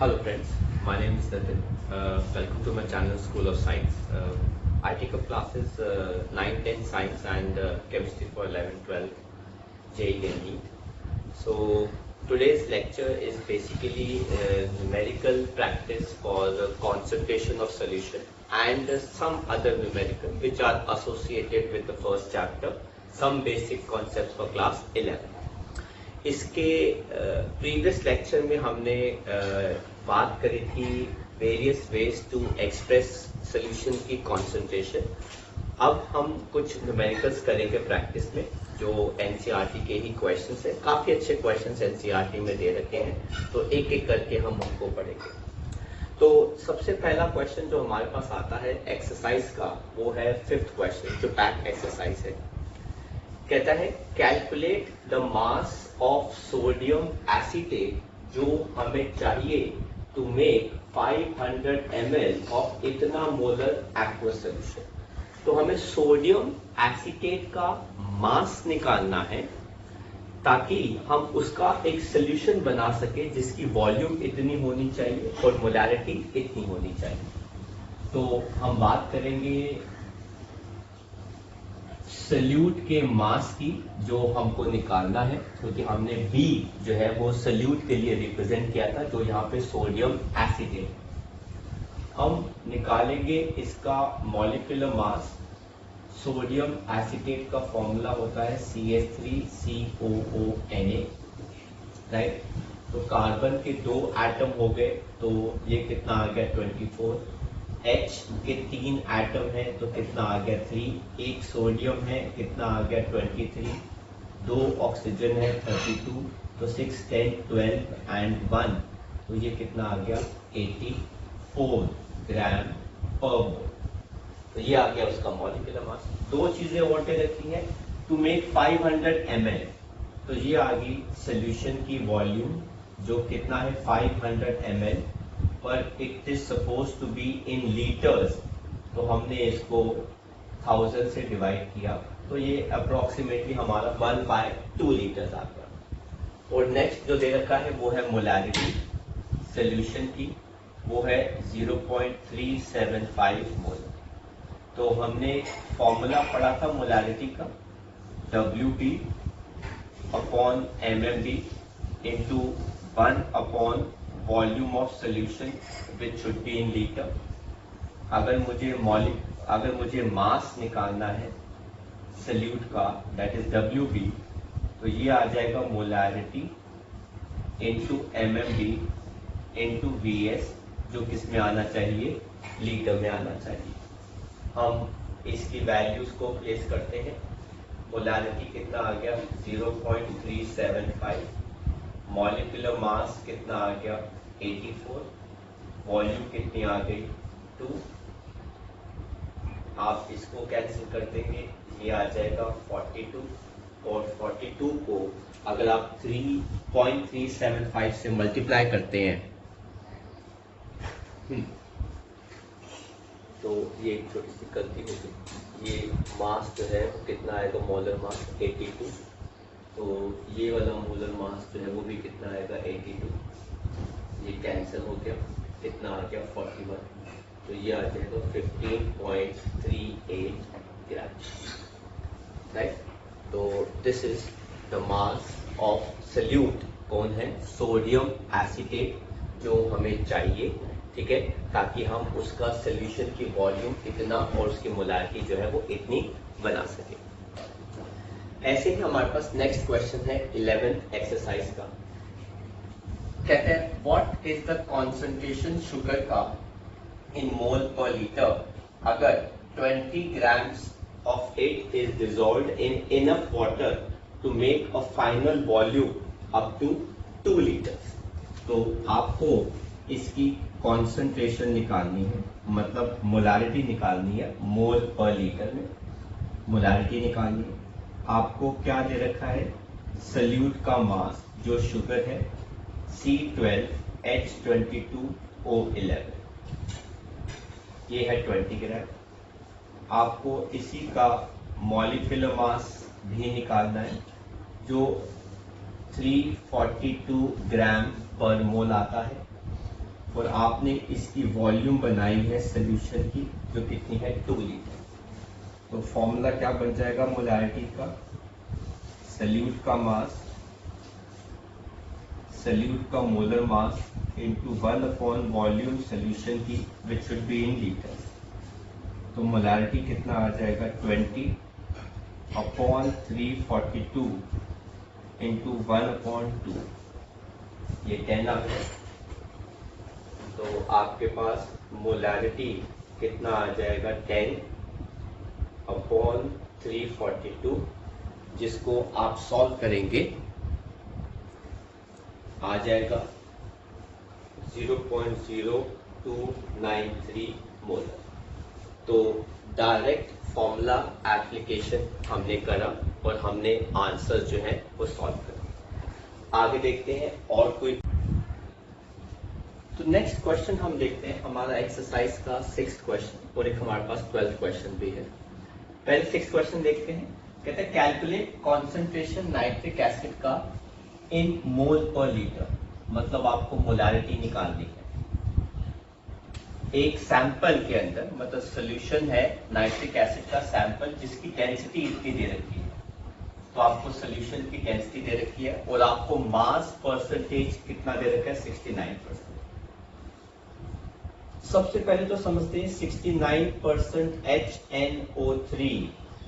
Hello friends, my name is Nitin. Welcome to my channel School of Science. I take up classes 9, 10 science and chemistry for 11, 12, JEE and NEET. So today's lecture is basically numerical practice for the concentration of solution and some other numerical which are associated with the first chapter, some basic concepts for class 11. इसके previous lecture में हमने बात करी थी various ways to express solution की concentration. अब हम कुछ न्यूमेरिकल्स करेंगे प्रैक्टिस में जो एनसीईआरटी के ही क्वेश्चंस है। काफ़ी अच्छे क्वेश्चंस एनसीईआरटी में दे रखे हैं, तो एक एक करके हम उनको पढ़ेंगे। तो सबसे पहला क्वेश्चन जो हमारे पास आता है एक्सरसाइज का, वो है 5th क्वेश्चन जो पैक एक्सरसाइज है। कहता है calculate the mass of sodium acetate जो हमें चाहिए टू मेक 500 ml ऑफ इतना मोलर एक्वस सोल्यूशन। तो हमें सोडियम एसीटेट का मास निकालना है ताकि हम उसका एक सोल्यूशन बना सके जिसकी वॉल्यूम इतनी होनी चाहिए और मोलैरिटी इतनी होनी चाहिए। तो हम बात करेंगे सल्यूट के मास की जो हमको निकालना है, क्योंकि हमने B जो है वो सल्यूट के लिए रिप्रेजेंट किया था, जो यहाँ पे सोडियम एसीटेट। हम निकालेंगे इसका मॉलिक्यूलर मास। सोडियम एसीटेट का फॉर्मूला होता है CH3COONA, राइट। तो कार्बन के 2 एटम हो गए, तो ये कितना आ गया 24। H के 3 एटम है तो कितना आ गया 3। एक सोडियम है, कितना आ गया 23। 2 ऑक्सीजन है 32, तो 6, 10, 12 एंड 1, तो ये कितना आ गया 84 ग्राम पर मोल। तो ये आ गया उसका मॉलिक्यूलर मास। 2 चीजें और रखी है टू मेक 500 ml, तो ये आ गई सोल्यूशन की वॉल्यूम जो कितना है 500 ml, पर it is suppose to be in litres, तो हमने इसको 1000 से डिवाइड किया, तो ये अप्रोक्सीमेटली हमारा 1/2 लीटर्स आ गया। और नेक्स्ट जो दे रखा है वो है मोलैरिटी सोल्यूशन की, वो है 0.375 मोल। तो हमने फॉर्मूला पढ़ा था मोलैरिटी का, WB upon MMB into 1 volume of solution which should be in litre. अगर मुझे मास निकालना है सोल्यूट का, दैट इज WB, तो ये आ जाएगा molarity into MMB into VS, जो किस में आना चाहिए, लीटर में आना चाहिए। हम इसकी वैल्यूज को प्लेस करते हैं। मोलैरिटी कितना आ गया 0.375, मॉलिक्यूलर मास कितना आ गया 84, वॉल्यूम कितनी आ गई 2। आप इसको कैंसिल कर देंगे, ये आ जाएगा 42, और 42 को अगर आप 3.375 से मल्टीप्लाई करते हैं तो ये एक छोटी सी गलती होगी। ये मास जो है कितना आएगा, मोलर मास 82, तो ये वाला मोलर मास जो है वो भी कितना आएगा 82, ये कैंसिल हो गया, कितना आ गया 41, तो ये आ जाएगा 15.38 ग्राम, राइट। तो this is the mass of solute. कौन है, सोडियम एसीटेट जो हमें चाहिए, ठीक है, ताकि हम उसका सोल्यूशन की वॉल्यूम इतना और उसकी मोलैरिटी जो है वो इतनी बना सके। ऐसे ही हमारे पास नेक्स्ट क्वेश्चन है 11th एक्सरसाइज का। कहते हैं what is the concentration sugar का इन मोल पर लीटर अगर 20 grams of it is dissolved in enough water to make a final volume up to 2 liters। तो आपको इसकी कॉन्सेंट्रेशन निकालनी है, मतलब मोलैरिटी निकालनी है, मोल पर लीटर में मोलैरिटी निकालनी है। आपको क्या दे रखा है, सोल्यूट का मास जो शुगर है C12H22O11, ये है 20 ग्राम। आपको इसी का मॉलिक्यूलर मास भी निकालना है जो 342 ग्राम पर मोल आता है। और आपने इसकी वॉल्यूम बनाई है सोल्यूशन की, जो कितनी है 2 लीटर। तो फॉर्मूला क्या बन जाएगा मोलैरिटी का, सल्यूट का मास, सल्यूट का molar mass into 1 upon volume solution की which should be in litre. तो मोलैरिटी कितना आ जाएगा 20 अपॉन 342 इंटू 1 अपॉन 2, ये 10 आ गया। तो आपके पास मोलैरिटी कितना आ जाएगा 10 अपॉन 342, जिसको आप सॉल्व करेंगे आ जाएगा 0.0293 मोलर। तो डायरेक्ट फॉर्मूला एप्लीकेशन हमने करा और हमने आंसर जो है वो सॉल्व करा। आगे देखते हैं और कोई। तो नेक्स्ट क्वेश्चन हम देखते हैं, हमारा एक्सरसाइज का 6th क्वेश्चन और एक हमारे पास 12th क्वेश्चन भी है। पहले 6th क्वेश्चन देखते हैं। कहते हैं कैलकुलेट कॉन्सेंट्रेशन नाइट्रिक एसिड का इन मोल पर लीटर, मतलब आपको मोलैरिटी निकालनी है। एक सैंपल के अंदर, मतलब सोल्यूशन है नाइट्रिक एसिड का सैंपल जिसकी डेंसिटी इतनी दे रखी है। तो आपको सोल्यूशन की डेंसिटी दे रखी है और आपको मास परसेंटेज कितना दे रखा है 69%। सबसे पहले तो समझते हैं 69% HNO3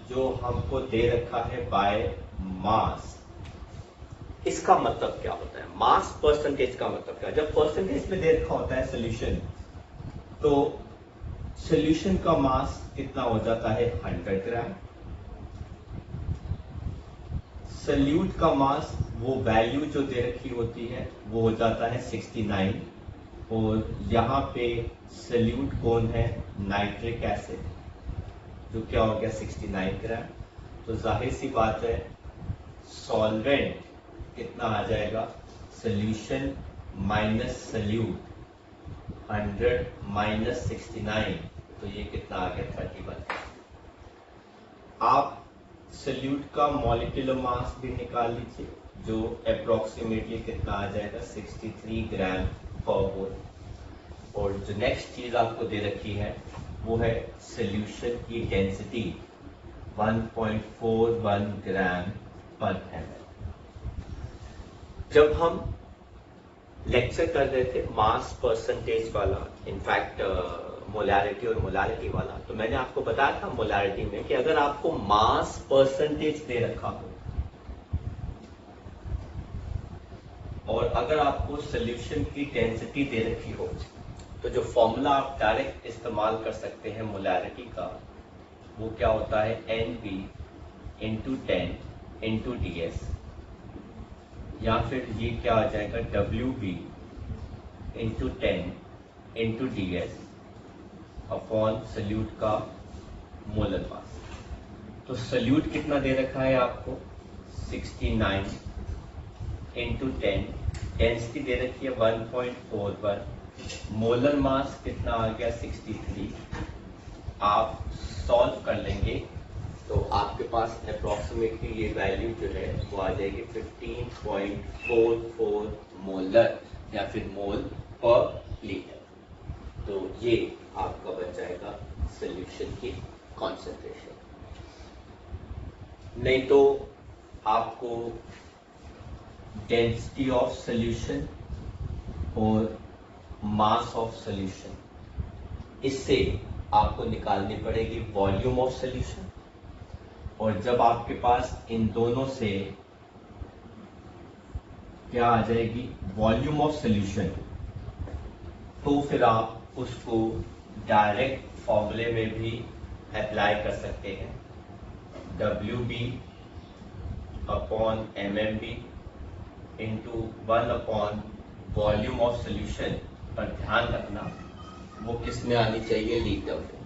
जो हमको दे रखा है बाय मास, इसका मतलब क्या होता है? मास परसेंटेज का मतलब क्या है? जब परसेंटेज में दे रखा होता है सोल्यूशन, तो सोल्यूशन का मास कितना हो जाता है 100 ग्राम। सल्यूट का मास, वो वैल्यू जो दे रखी होती है वो हो जाता है 69, और यहाँ पे सल्यूट कौन है? नाइट्रिक एसिड, जो क्या हो गया 69 ग्राम। तो जाहिर सी बात है सॉल्वेंट कितना आ जाएगा, सोल्यूशन माइनस सल्यूट 100 माइनस 69, तो ये कितना आ गया 31। आप सल्यूट का मॉलिक्यूलर मास भी निकाल लीजिए, जो अप्रोक्सीमेटली कितना आ जाएगा 63 ग्राम पर मोल। और जो नेक्स्ट चीज आपको दे रखी है वो है सॉल्यूशन की डेंसिटी 1.41 ग्राम पर ml। जब हम लेक्चर कर रहे थे मास परसेंटेज वाला, इनफैक्ट मोलैरिटी और मोलैरिटी वाला, तो मैंने आपको बताया था मोलैरिटी में कि अगर आपको मास परसेंटेज दे रखा हो और अगर आपको सॉल्यूशन की डेंसिटी दे रखी हो, तो जो फॉर्मूला आप डायरेक्ट इस्तेमाल कर सकते हैं मोलैरिटी का, वो क्या होता है NB इंटू 10 इंटू DS, या फिर ये क्या आ जाएगा WB into 10 into DS upon solute का मोलर मास। तो सल्यूट कितना दे रखा है आपको 69 इंटू 10, डेंसिटी दे रखी है 1.41, मोलर मास कितना आ गया 63। आप सॉल्व कर लेंगे तो आपके पास अप्रोक्सीमेटली ये वैल्यू जो है वो आ जाएगी 15.44 मोलर या फिर मोल पर लीटर। तो ये आपका बन जाएगा सॉल्यूशन की कॉन्सेंट्रेशन। नहीं तो आपको डेंसिटी ऑफ सॉल्यूशन और मास ऑफ सॉल्यूशन, इससे आपको निकालनी पड़ेगी वॉल्यूम ऑफ सॉल्यूशन, और जब आपके पास इन दोनों से क्या आ जाएगी वॉल्यूम ऑफ सॉल्यूशन, तो फिर आप उसको डायरेक्ट फॉर्मूले में भी अप्लाई कर सकते हैं, WB upon MMB into 1 upon volume of solution. पर ध्यान रखना वो किस में आनी चाहिए, लीटर में।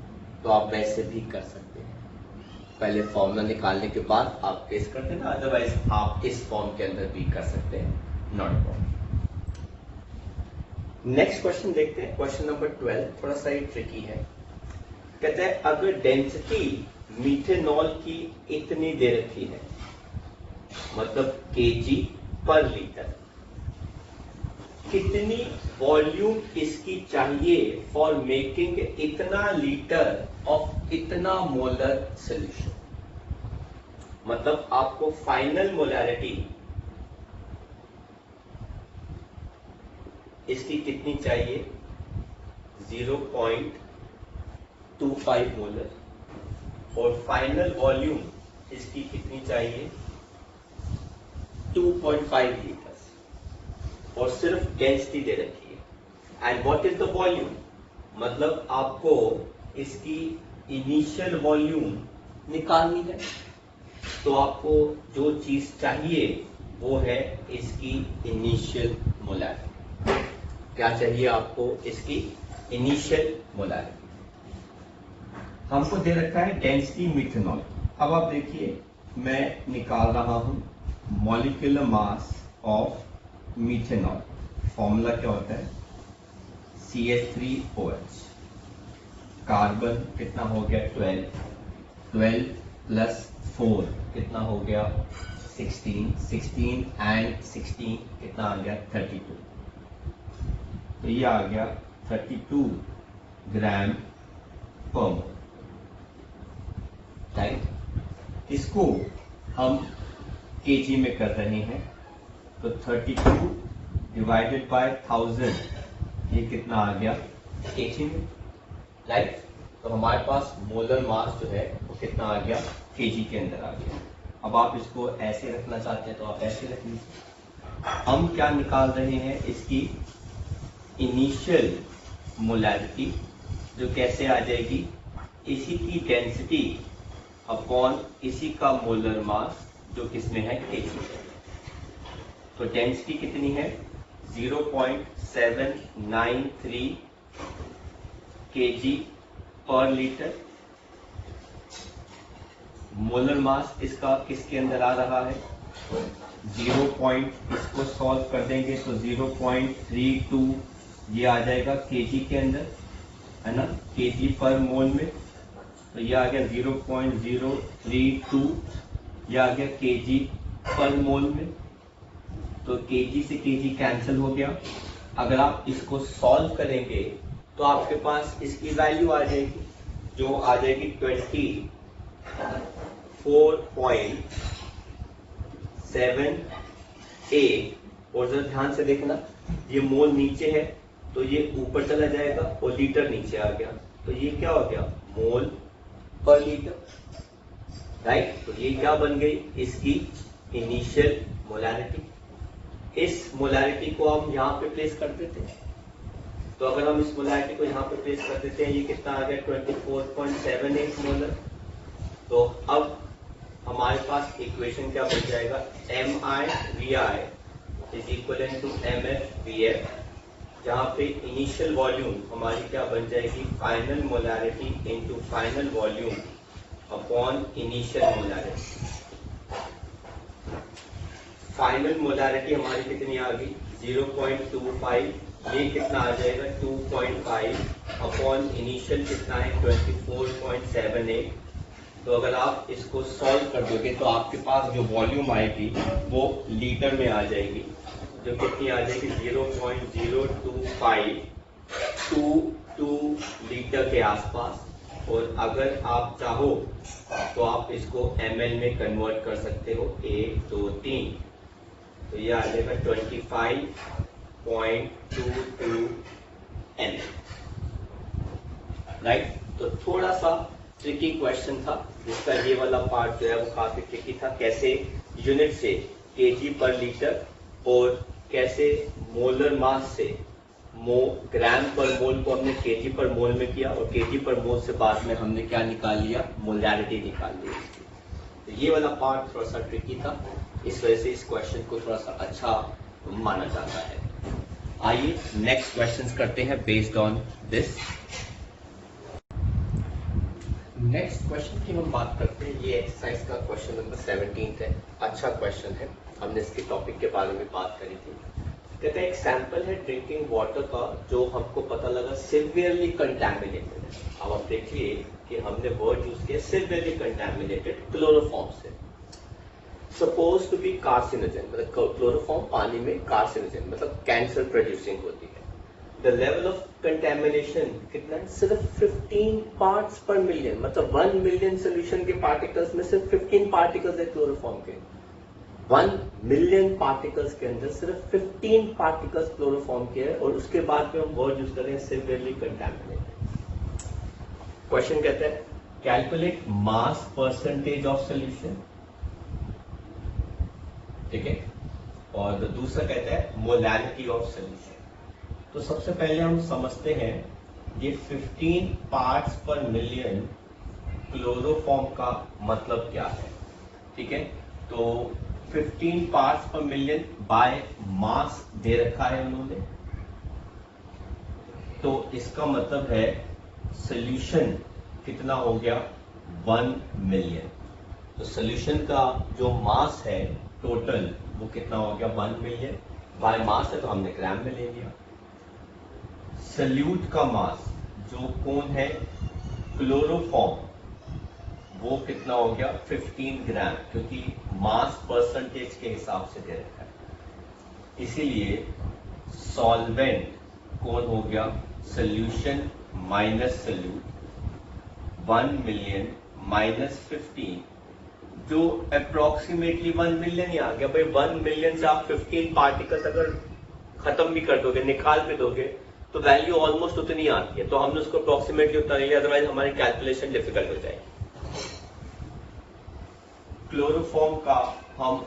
तो आप वैसे भी कर सकते हैं, पहले फॉर्मूला निकालने के बाद आप पेश कर देना, अदरवाइज आप इस फॉर्म के अंदर भी कर सकते हैं, नॉट प्रॉब्लम। नेक्स्ट क्वेश्चन देखते हैं, क्वेश्चन नंबर 12, थोड़ा सा ही ट्रिकी है। कहते हैं अगर डेंसिटी मीथेनॉल की इतनी दे रखी है, मतलब kg पर लीटर, कितनी वॉल्यूम इसकी चाहिए फॉर मेकिंग इतना लीटर ऑफ इतना मोलर सोल्यूशन। मतलब आपको फाइनल मोलैरिटी इसकी कितनी चाहिए, 0.25 मोलर, और फाइनल वॉल्यूम इसकी कितनी चाहिए, 2.5 लीटर, और सिर्फ डेंसिटी दे रखी है। And what is the volume, मतलब आपको इसकी इनिशियल वॉल्यूम निकालनी है। तो आपको जो चीज चाहिए वो है इसकी इनिशियल मोलैरिटी। क्या चाहिए आपको, इसकी इनिशियल मोलैरिटी। हमको दे रखा है डेंसिटी मिथेनॉल। अब आप देखिए मैं निकाल रहा हूं molecular mass of methanol. Formula क्या होता है, CH3OH, कार्बन कितना हो गया 12 प्लस 4 कितना हो गया 16 एंड 16 कितना आ गया 32। तो ये आ गया 32 ग्राम पर मोल, राइट। इसको हम केजी में कर रहे हैं, तो 32 डिवाइडेड बाय 1000 ये कितना आ गया केजी में, राइट। तो हमारे पास मोलर मास जो है वो कितना आ गया, केजी के अंदर आ गया। अब आप इसको ऐसे रखना चाहते हैं तो आप ऐसे रख लीजिए। हम क्या निकाल रहे हैं, इसकी इनिशियल मोलैरिटी, जो कैसे आ जाएगी, इसी की डेंसिटी अपॉन इसी का मोलर मास जो किसमें है, केजी। तो डेंसिटी कितनी है 0.793 केजी पर लीटर। मोलर मास इसका किसके अंदर आ रहा है, 0. इसको सॉल्व कर देंगे तो 0.32 ये आ जाएगा केजी के अंदर, है ना, केजी पर मोल में। तो ये आ गया 0.032, ये आ गया केजी पर मोल में। तो केजी से केजी कैंसिल हो गया। अगर आप इसको सॉल्व करेंगे तो आपके पास इसकी वैल्यू आ जाएगी, जो आ जाएगी 24.78। और जरा ध्यान से देखना, ये मोल नीचे है तो ये ऊपर चला जाएगा और लीटर नीचे आ गया, तो ये क्या हो गया, मोल पर लीटर, राइट। तो ये क्या बन गई, इसकी इनिशियल मोलैरिटी। इस मोलैरिटी को हम यहाँ पे प्लेस कर देते हैं। तो अगर हम इस मोलैरिटी को यहाँ पे प्लेस कर देते हैं, ये कितना आ गया 24.78 मोलर। तो अब हमारे पास इक्वेशन क्या बन जाएगा, MI/VI is equivalent to MF/VF, जहाँ पे इनिशियल वॉल्यूम हमारी क्या बन जाएगी, final molarity into final volume upon initial molarity. Final molarity हमारी कितनी आ गई 0.25, ये कितना आ जाएगा 2.5 अपॉन इनिशियल कितना है 24.78। तो अगर आप इसको सॉल्व कर दोगे तो आपके पास जो वॉल्यूम आएगी वो लीटर में आ जाएगी, जो कितनी आ जाएगी 0.02522 लीटर के आसपास। और अगर आप चाहो तो आप इसको ml में कन्वर्ट कर सकते हो, 1 2 3। तो ये आ जाएगा 25.22 ml, राइट। तो थोड़ा सा ट्रिकी क्वेश्चन था, जिसका ये वाला पार्ट जो है वो काफी ट्रिकी था, कैसे यूनिट से केजी पर लीटर और कैसे मोलर मास से ग्राम पर मोल को हमने केजी पर मोल में किया, और केजी पर मोल से बाद में हमने क्या निकाल लिया, मोलैरिटी निकाल ली इसकी। तो ये वाला पार्ट थोड़ा सा ट्रिकी था, इस वजह से इस क्वेश्चन को थोड़ा सा अच्छा माना जाता है। आइए नेक्स्ट क्वेश्चंस करते हैं based on this. Next question की हम बात करते हैं, ये एक्सरसाइज का क्वेश्चन नंबर 17 है। अच्छा क्वेश्चन है, हमने इसके टॉपिक के बारे में बात करी थी। कहते हैं एक सैंपल है ड्रिंकिंग वाटर का, जो हमको पता लगा सिवियरली कंटैमिनेटेड है। अब आप देखिए कि हमने वर्ड यूज किया सिवियरली कंटैमिनेटेड क्लोरोफॉर्म से। सपोज टू बी कार्सिनोजन, मतलब क्लोरोफॉर्म पानी में कार्सिनोजन मतलब कैंसर प्रोड्यूसिंग होती है। द लेवल ऑफ कंटेमिनेशन कितना है? सिर्फ 15 पार्ट्स पर मिलियन, मतलब 1 मिलियन सोल्यूशन के पार्टिकल्स में सिर्फ 15 पार्टिकल्स है क्लोरोफॉर्म के। 1 मिलियन पार्टिकल्स के अंदर सिर्फ 15 पार्टिकल्स क्लोरोफॉर्म के है, और उसके बाद में हम वर्ड यूज कर रहे हैं सिवियरली कंटेमिनेटेड। क्वेश्चन कहता है calculate mass percentage of solution, ठीक है, और दूसरा कहता है मोलैरिटी ऑफ सोल्यूशन। तो सबसे पहले हम समझते हैं ये 15 पार्ट्स पर मिलियन क्लोरोफॉर्म का मतलब क्या है, ठीक है। तो 15 पार्ट्स पर मिलियन बाय मास दे रखा है उन्होंने, तो इसका मतलब है सोल्यूशन कितना हो गया 1 मिलियन। तो सोल्यूशन का जो मास है टोटल वो कितना हो गया 1 मिलियन, बाय मास है तो हमने ग्राम में ले लिया। सल्यूट का मास जो कौन है क्लोरोफॉर्म, वो कितना हो गया 15 ग्राम, क्योंकि मास परसेंटेज के हिसाब से दे रखा है। इसीलिए सॉल्वेंट कौन हो गया solution minus solute, 1 million minus 15, जो अप्रोक्सीमेटली 1 मिलियन ही आ गया। भाई 1 मिलियन से आप 15 पार्टिकल्स अगर खत्म भी कर दोगे, निकाल भी दोगे, तो वैल्यू ऑलमोस्ट उतनी आती है। तो हमने उसको अप्रोक्सीमेटली उतना ले लिया, अदरवाइज हमारी कैलकुलेशन डिफिकल्ट हो जाएगी। क्लोरोफॉर्म का हम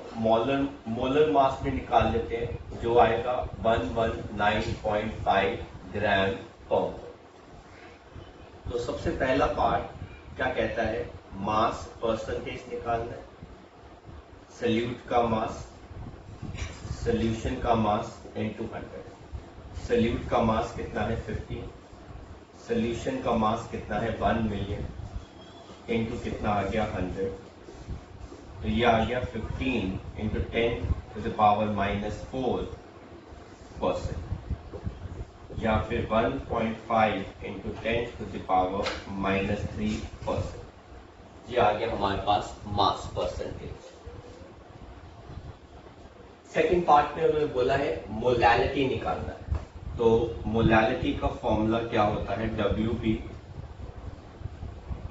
मोलर मास में निकाल लेते हैं, जो आएगा 119.5 ग्राम पर। तो सबसे पहला पार्ट क्या कहता है, मास परसेंटेज निकालना है। सल्यूट का मास, सोल्यूशन का मास इनटू 100। सल्यूट का मास कितना है 15, सोल्यूशन का मास कितना है 1 मिलियन, इनटू कितना आ गया 100, तो ये आ गया 15 इंटू 10 टू द पावर -4%, या फिर 1.5 इंटू 10 टू द पावर -3%। ये आ गया हमारे पास मास परसेंटेज। सेकंड पार्ट में उन्होंने बोला है मोलैलिटी निकालना है। तो मोलैलिटी का फॉर्मूला क्या होता है, WB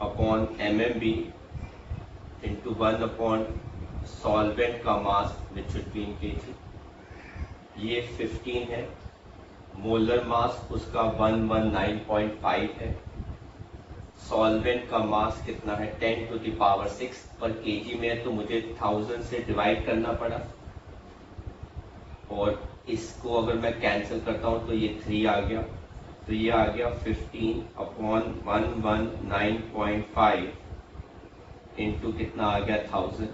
upon MMB into 1 upon solvent का mass which should be in kg। ये 15 है, मोलर मास उसका 119.5 है, सॉल्वेंट का मास कितना है 10 टू द पावर 6 पर kg में है, तो मुझे 1000 से डिवाइड करना पड़ा, और इसको अगर मैं कैंसिल करता हूं तो ये 3 आ गया, तो ये आ गया 15 अपॉन 119.5 इंटू कितना आ गया 1000।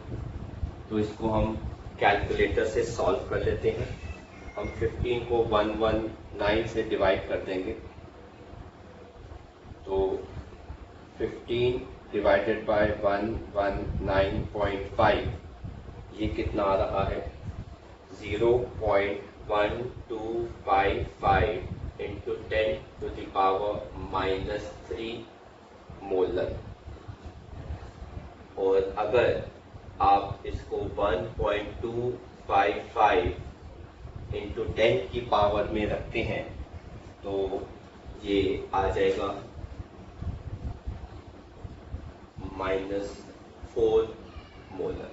तो इसको हम कैलकुलेटर से सॉल्व कर लेते हैं। हम 15 को 119 से डिवाइड कर देंगे, तो 15 डिवाइडेड बाय 119.5 ये कितना आ रहा है 0.1255 into 10 to the power -3 molar. और अगर आप इसको 1.255 इंटू 10 की पावर में रखते हैं तो ये आ जाएगा -4 मोलर,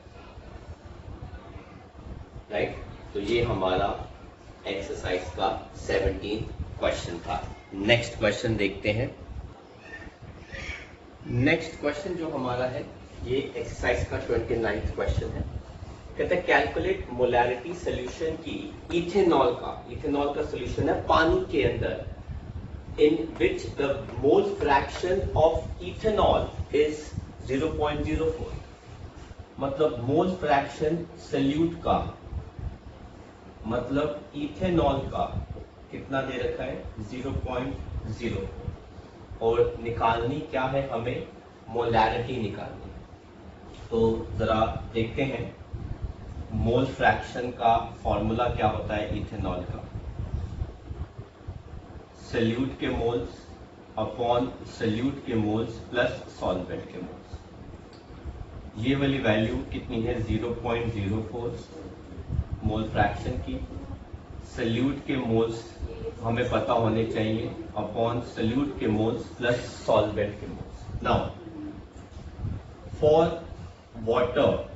राइट। तो ये हमारा एक्सरसाइज का 17 क्वेश्चन था। नेक्स्ट क्वेश्चन देखते हैं। नेक्स्ट क्वेश्चन जो हमारा है ये एक्सरसाइज का 29th क्वेश्चन है। कहते हैं कैलकुलेट मोलैरिटी सोल्यूशन की इथेनॉल का सोल्यूशन है पानी के अंदर, in which the mole fraction of ethanol is 0.04। मतलब मोल फ्रैक्शन सोल्यूट का, मतलब इथेनॉल का कितना दे रखा है 0.04, और निकालनी क्या है हमें, मोलैरिटी निकालनी। तो जरा देखते हैं मोल फ्रैक्शन का फॉर्मूला क्या होता है इथेनॉल का, सोल्यूट के मोल्स अपॉन सोल्यूट के मोल्स प्लस सॉल्वेंट के मोल्स। ये वाली वैल्यू कितनी है 0.04 मोल फ्रैक्शन की। सल्यूट के मोल्स हमें पता होने चाहिए अपॉन सल्यूट के मोल्स प्लस सॉल्वेंट के moles. Now for water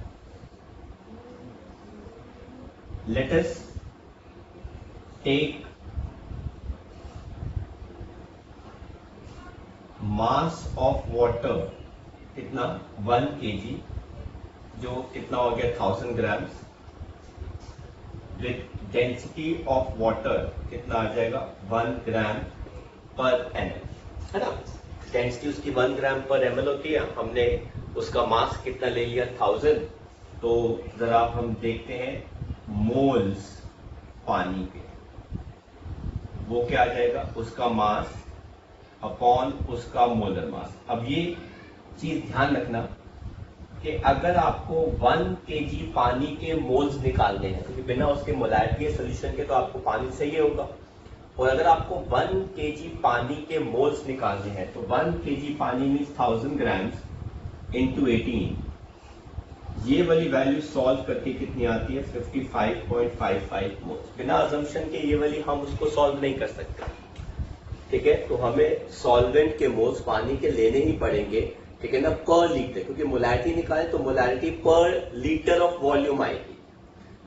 let us take mass of water कितना 1 kg, जो कितना हो गया 1000 grams, with density of water कितना आ जाएगा 1 ग्राम पर ml, है ना। डेंसिटी उसकी 1 ग्राम पर ml होती है, हमने उसका मास कितना ले लिया 1000। तो जरा हम देखते हैं मोल्स पानी के, वो क्या आ जाएगा उसका मास अपॉन उसका मोलर मास। अब ये चीज ध्यान रखना कि अगर आपको 1 kg पानी के मोल्स निकालने हैं, क्योंकि बिना उसके मोलैरिटी सोल्यूशन के तो आपको पानी चाहिए होगा, और अगर आपको 1 kg पानी के मोल्स निकालने हैं तो 1 kg पानी मीन्स 1000 ग्राम्स इंटू 18, ये वाली वैल्यू सॉल्व करके कितनी आती है 55.55 मोल्स। बिना अजम्पशन के ये वाली हम उसको सॉल्व नहीं कर सकते, ठीक है। तो हमें सॉल्वेंट के मोल्स पानी के लेने ही पड़ेंगे, ठीक है ना, पर लीटर, क्योंकि मोलैरिटी निकाले तो मोलैरिटी पर लीटर ऑफ वॉल्यूम आएगी,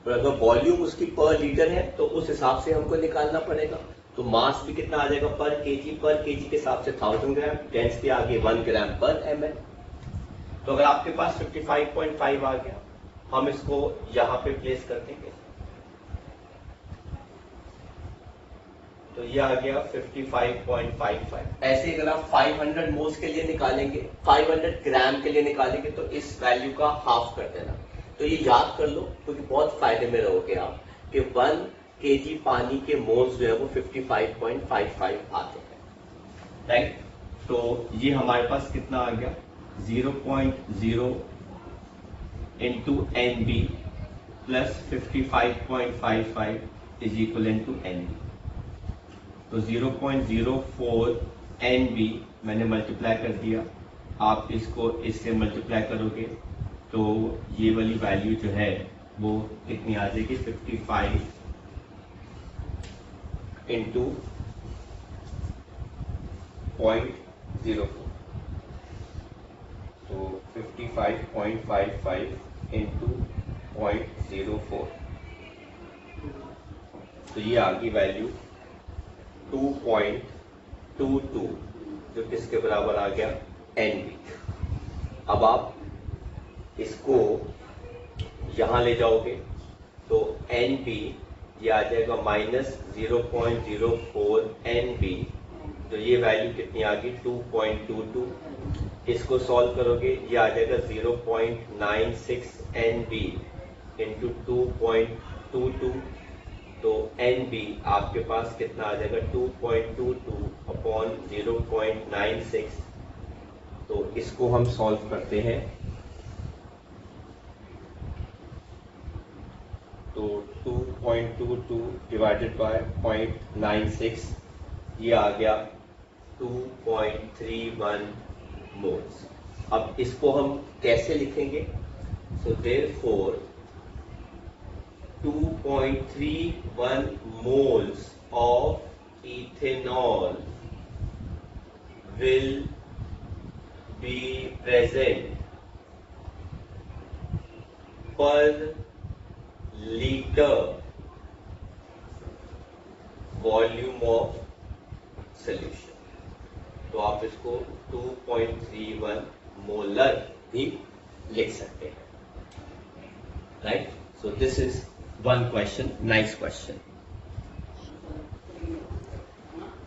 और अगर वॉल्यूम उसकी पर लीटर है तो उस हिसाब से हमको निकालना पड़ेगा। तो मास भी कितना आ जाएगा पर केजी के हिसाब से 1000 ग्राम, डेंसिटी आ गई 1 ग्राम पर ml। तो अगर आपके पास 55.5 आ गया, हम इसको यहां पे प्लेस कर देंगे, तो ये आ गया 55.55। ऐसे अगर आप 500 मोल्स के लिए निकालेंगे, 500 ग्राम के लिए निकालेंगे, तो इस वैल्यू का हाफ कर देना। तो ये याद कर लो, क्योंकि बहुत फायदे में रहोगे आप कि 1 kg पानी के मोल्स जो है वो 55.55 आते हैं, राइट। तो ये हमारे पास कितना आ गया 0.0 into NB plus 55.55 is equal to NB। तो 0.04 NB मैंने मल्टीप्लाई कर दिया, आप इसको इससे मल्टीप्लाई करोगे तो ये वाली वैल्यू जो है वो कितनी आ जाएगी 55 इंटू 0.04, तो 55.55 इंटू 0.04, तो ये आ गई वैल्यू 2.22, जो किसके बराबर आ गया NB। अब आप इसको यहां ले जाओगे तो NB ये आ जाएगा माइनस 0.04 NB, तो ये वैल्यू कितनी आ गई 2.22। इसको सॉल्व करोगे ये आ जाएगा 0.96 NB इंटू 2.22, तो NB आपके पास कितना आ जाएगा 2.22 अपॉन 0.96। तो इसको हम सॉल्व करते हैं, तो 2.22 डिवाइडेड बाय 0.96, ये आ गया 2.31 मोल्स। अब इसको हम कैसे लिखेंगे, so therefore 2.31 moles of ethanol will be present per liter volume of solution। तो आप इसको 2.31 मोलर भी लिख सकते हैं, right. So this is one question, nice question।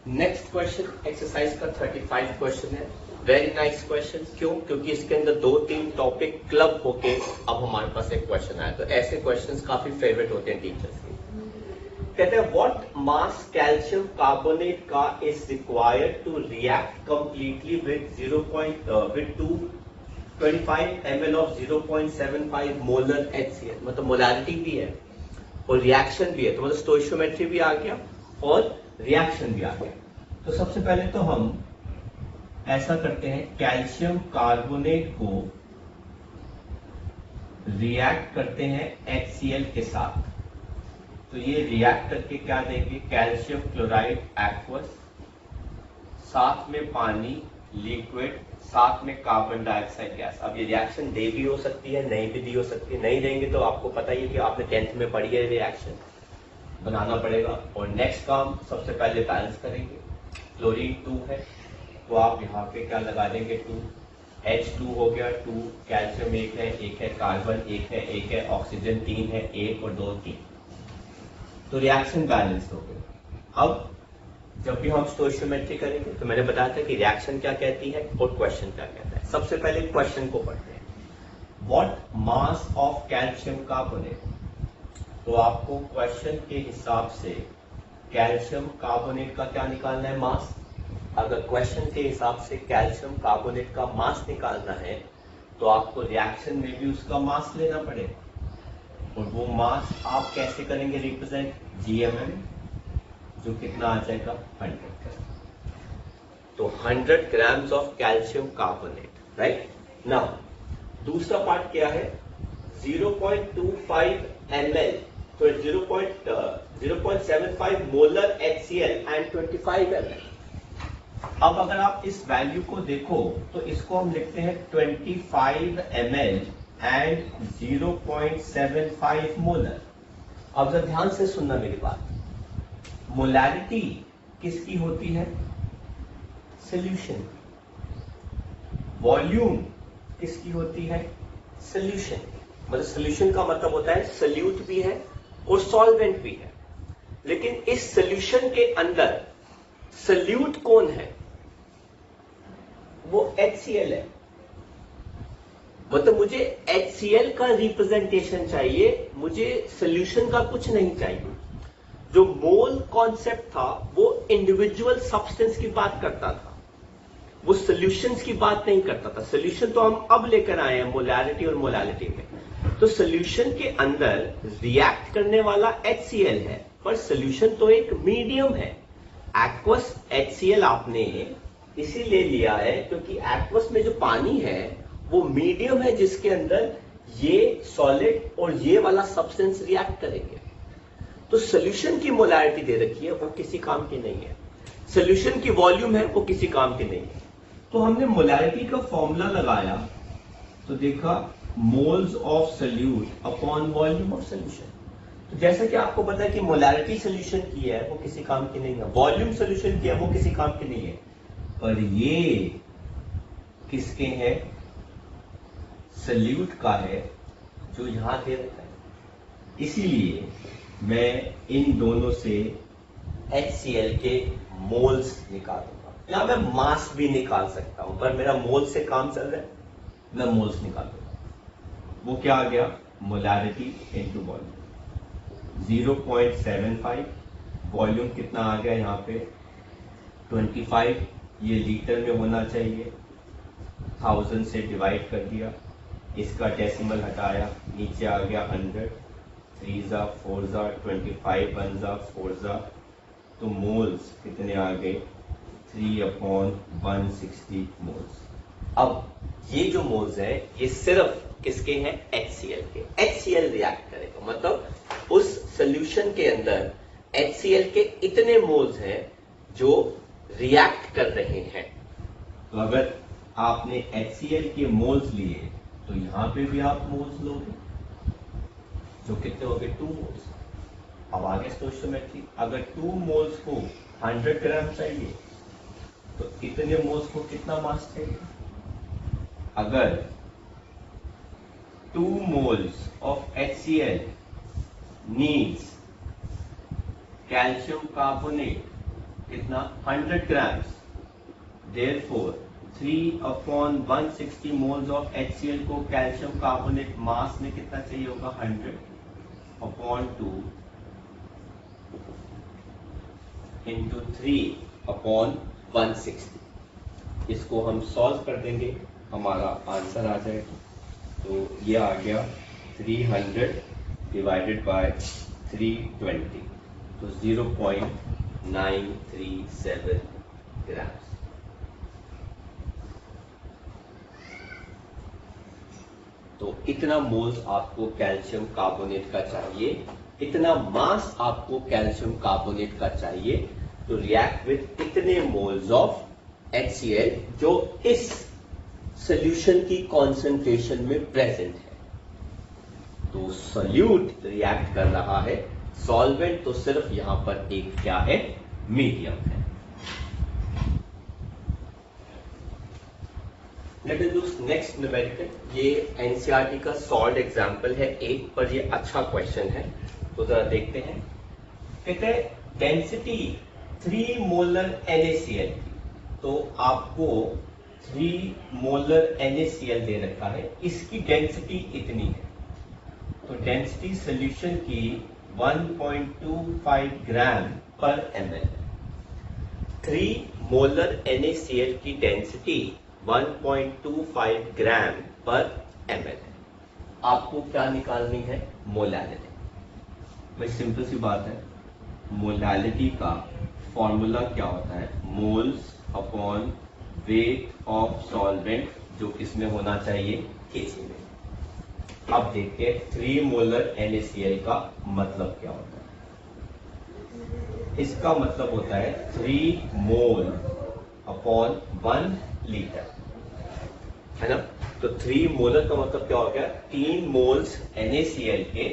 Next question exercise का 35 क्वेश्चन है, वेरी नाइस क्वेश्चन। क्यों? क्योंकि इसके अंदर 2-3 टॉपिक क्लब होके अब हमारे पास एक क्वेश्चन आया, तो ऐसे क्वेश्चंस काफी फेवरेट होते हैं टीचर्स के। कहते हैं व्हाट मास कैल्शियम कार्बोनेट का is required to react completely with 225 ml of 0.75 molar HCl, मतलब मोलारिटी भी है और रिएक्शन भी है, तो मतलब स्टोइशियोमेट्री भी आ गया और रिएक्शन भी आ गया। तो सबसे पहले तो हम ऐसा करते हैं, कैल्शियम कार्बोनेट को रिएक्ट करते हैं HCl के साथ, तो ये रिएक्ट करके क्या देंगे, कैल्शियम क्लोराइड एक्वस, साथ में पानी लिक्विड, साथ में कार्बन डाइऑक्साइड गैस। अब ये रिएक्शन दे भी हो सकती है, नहीं भी दी हो सकती है। नहीं देंगे तो आपको पता ही है कि आपने 10th में पढ़ी है, रिएक्शन बनाना पड़ेगा। और नेक्स्ट काम सबसे पहले बैलेंस करेंगे। क्लोरीन 2 है तो आप यहाँ पे क्या लगा देंगे, 2 H2 हो गया, 2 कैल्शियम 1 है कार्बन 1 है ऑक्सीजन 3 है, 1 और 2 3, तो रिएक्शन बैलेंस हो गया। अब जब भी हम स्टोइकियोमेट्री करेंगे तो मैंने बताया था कि रिएक्शन क्या कहती है और क्वेश्चन क्या कहता है। सबसे पहले क्वेश्चन को पढ़ते हैं, what mass of calcium carbonate. तो आपको क्वेश्चन के हिसाब से कैल्शियम कार्बोनेट का क्या निकालना है, मास। अगर क्वेश्चन के हिसाब से कैल्शियम कार्बोनेट का मास निकालना है तो आपको रिएक्शन में भी उसका मास लेना पड़ेगा। और वो मास आप कैसे करेंगे रिप्रेजेंट, GMM, जो कितना आ जाएगा 100 तो 100 grams of calcium carbonate, right. Now दूसरा पार्ट क्या है, 0.25 ml, तो 0.75 मोलर HCl एंड 25 ml। अब अगर आप इस वैल्यू को देखो तो इसको हम लिखते हैं 25 ml एंड 0.75 मोलर। अब जरा ध्यान से सुनना मेरी बात, मोलैरिटी किसकी होती है, सॉल्यूशन। वॉल्यूम किसकी होती है, सॉल्यूशन। मतलब सॉल्यूशन का मतलब होता है सल्यूट भी है और सॉल्वेंट भी है। लेकिन इस सॉल्यूशन के अंदर सल्यूट कौन है, वो HCl है। मतलब मुझे HCl का रिप्रेजेंटेशन चाहिए, मुझे सॉल्यूशन का कुछ नहीं चाहिए। जो मोल कॉन्सेप्ट था वो इंडिविजुअल सब्सटेंस की बात करता था, वो सॉल्यूशंस की बात नहीं करता था। सॉल्यूशन तो हम अब लेकर आए हैं मोलैरिटी और मोलालिटी में। तो सॉल्यूशन के अंदर रिएक्ट करने वाला HCl है, पर सॉल्यूशन तो एक मीडियम है। एक्वस HCl आपने इसीलिए लिया है क्योंकि एक्वस में जो पानी है वो मीडियम है जिसके अंदर ये सॉलिड और ये वाला सब्सटेंस रिएक्ट करेंगे। तो सॉल्यूशन की मोलैरिटी दे रखी है, वो किसी काम की नहीं है। सॉल्यूशन की वॉल्यूम है, वो किसी काम की नहीं है। तो हमने मोलैरिटी का फॉर्मूला लगाया तो देखा moles of solute upon volume of solution. तो जैसा कि आपको पता है कि मोलैरिटी सॉल्यूशन की है वो किसी काम की नहीं है, वॉल्यूम सॉल्यूशन की है वो किसी काम की नहीं है, पर ये किसके हैं, सॉल्यूट का है जो यहां दे रखा है। इसीलिए मैं इन दोनों से HCl के मोल्स निकालूंगा। या मैं मास भी निकाल सकता हूं, पर मेरा मोल से काम चल रहा है, मैं मोल्स निकाल दूंगा। वो क्या आ गया, मोलैरिटी इनटू वॉल्यूम 0.75, वॉल्यूम कितना आ गया यहाँ पे 25, ये लीटर में होना चाहिए, 1000 से डिवाइड कर दिया, इसका डेसिमल हटाया, नीचे आ गया 100, 3 जा 4 जा 25 1 जा 4 जा, तो मोल्स कितने आ गए 3/160 मोल्स। अब ये जो मोल्स है ये सिर्फ किसके हैं, HCl के। HCl रिएक्ट करेगा, मतलब उस सॉल्यूशन के अंदर HCl के इतने मोल्स हैं जो रिएक्ट कर रहे हैं। तो अगर आपने HCl के मोल्स लिए तो यहां पे भी आप मोल्स लोगे, जो कितने हो गए 2 मोल्स। अब आगे स्टोइकियोमेट्री, अगर 2 मोल्स को 100 ग्राम चाहिए तो इतने मोल्स को कितना मास चाहिए। अगर 2 moles of HCl needs calcium carbonate कितना 100 grams, therefore 3/160 moles of HCl को कैल्शियम कार्बोनेट मास में कितना चाहिए होगा 100/2 इंटू 3/160। इसको हम सॉल्व कर देंगे, हमारा आंसर आ जाएगा। तो ये आ गया 300 डिवाइडेड बाय 320, तो 0.937 ग्राम्स। तो इतना मोल्स आपको कैल्शियम कार्बोनेट का चाहिए, इतना मास आपको कैल्शियम कार्बोनेट का चाहिए टू रिएक्ट विद इतने मोल्स ऑफ HCl जो इस सॉल्यूशन की कॉन्सेंट्रेशन में प्रेजेंट है। तो सॉल्यूट रिएक्ट कर रहा है, सॉल्वेंट तो सिर्फ यहां पर एक क्या है, मीडियम है। Let us do next numerical. ये एनसीईआरटी का सॉल्व एग्जांपल है एक, पर ये अच्छा क्वेश्चन है, तो जरा देखते हैं। कहते हैं डेंसिटी 3 मोलर NaCl, तो आपको 3 मोलर NaCl दे रखा है, इसकी डेंसिटी इतनी है, तो डेंसिटी सॉल्यूशन की 1.25 gram per ml। 3 molar NaCl की डेंसिटी 1.25 ग्राम पर ml है। आपको क्या निकालनी है, मोलैलिटी। भाई सिंपल सी बात है, मोलैलिटी का फॉर्मूला क्या होता है, moles upon weight of solvent, जो किसमें होना चाहिए, केजी में। अब देखते हैं 3 मोलर NaCl का मतलब क्या होता है। इसका मतलब होता है 3 मोल अपॉन 1 लीटर, है ना। तो 3 मोलर का मतलब क्या हो गया, 3 मोल्स NaCl के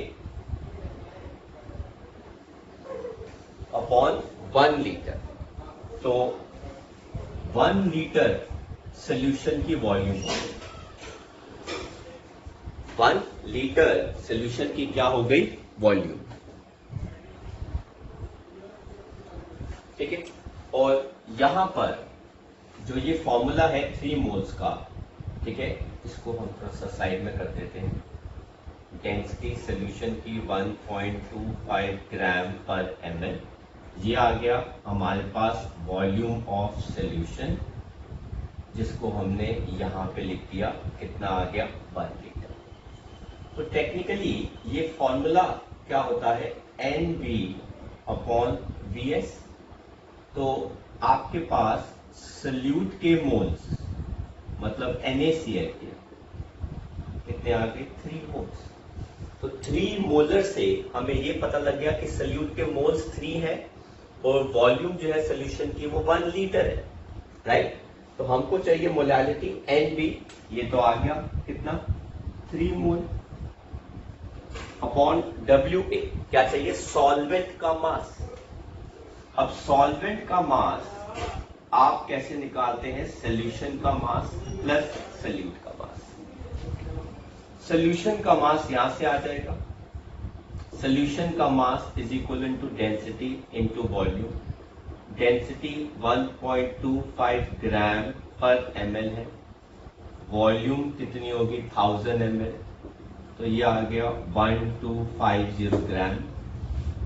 अपॉन 1 लीटर। तो 1 लीटर सॉल्यूशन की वॉल्यूम, 1 लीटर सॉल्यूशन की क्या हो गई, वॉल्यूम, ठीक है। और यहां पर जो ये फॉर्मूला है 3 मोल्स का, ठीक है, इसको हम थोड़ा सा साइड में कर देते हैं। डेंसिटी सॉल्यूशन की 1.25 ग्राम पर ml, ये आ गया हमारे पास वॉल्यूम ऑफ सॉल्यूशन, जिसको हमने यहां पे लिख दिया, कितना आ गया, 1 लीटर। तो टेक्निकली ये फॉर्मूला क्या होता है, NB अपॉन VS। तो आपके पास सॉल्यूट के मोल्स, मतलब NaCl के कितने आ गए, 3 मोल्स। तो 3 मोलर से हमें ये पता लग गया कि सॉल्यूट के मोल्स 3 है और वॉल्यूम जो है सॉल्यूशन की वो 1 लीटर है, राइट। तो हमको चाहिए मोलैलिटी NB, ये तो आ गया कितना, 3 मोल अपॉन WA, क्या चाहिए, सॉल्वेंट का मास। अब सॉल्वेंट का मास आप कैसे निकालते हैं, सॉल्यूशन का मास प्लस सॉल्यूट का मास। सॉल्यूशन का मास यहां से आ जाएगा, सॉल्यूशन का mass is equal to density into volume. Density 1.25 gram per ml है, वॉल्यूम कितनी होगी, 1000 ml, तो ये आ गया 1250 ग्राम।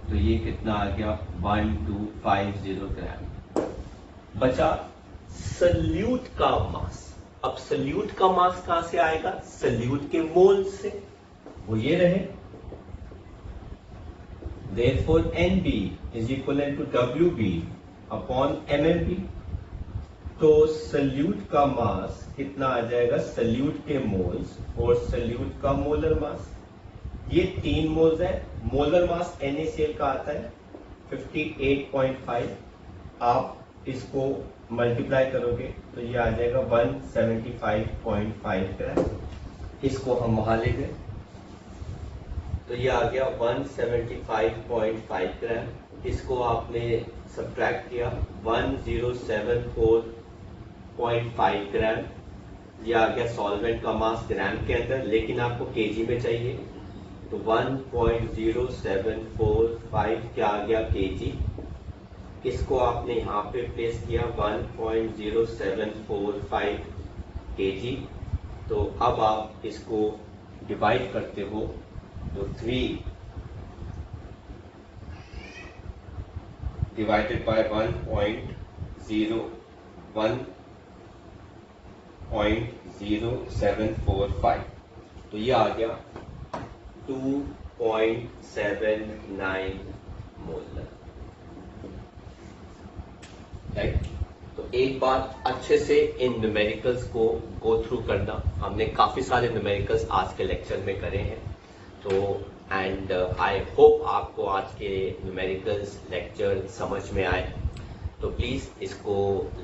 तो ये कितना आ गया, 1250 ग्राम। बचा सॉल्यूट का मास। अब सॉल्यूट का मास कहां से आएगा, सॉल्यूट के मोल्स से, वो ये रहे। Therefore NB is equivalent to WB upon MMB। तो सॉल्यूट का मास कितना आ जाएगा, सॉल्यूट के मोल्स और सॉल्यूट का मोलर मास, ये 3 मोल्स है। मोलर मास NaCl का आता है 58.5, आप इसको मल्टीप्लाई करोगे तो ये आ जाएगा 175.5 ग्राम। इसको हम वहां ले गए तो ये आ गया 175.5 ग्राम। इसको आपने सब्ट्रैक्ट किया 1074.5 ग्राम, ये आ गया सॉल्वेंट का मास ग्राम के अंदर, लेकिन आपको केजी में चाहिए, तो 1.0745 क्या आ गया, केजी। इसको आपने यहाँ पे प्लेस किया 1.0745 केजी। तो अब आप इसको डिवाइड करते हो तो 3 डिवाइडेड बाय 1.0745, तो ये आ गया 2.79 मोलर, राइट। तो एक बार अच्छे से इन न्यूमेरिकल्स को गो थ्रू करना। हमने काफी सारे न्यूमेरिकल्स आज के लेक्चर में करे हैं, तो एंड आई होप आपको आज के न्यूमेरिकल्स लेक्चर समझ में आए। तो प्लीज इसको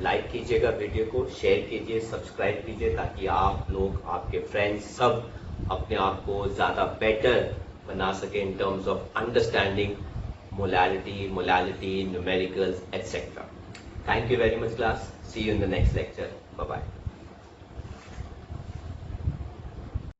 लाइक कीजिएगा, वीडियो को शेयर कीजिए, सब्सक्राइब कीजिए, ताकि आप लोग, आपके फ्रेंड्स सब अपने आप को ज्यादा बेटर बना सके in terms of understanding molality, numericals, etc. Thank you very much, class. See you in the next lecture. Bye bye.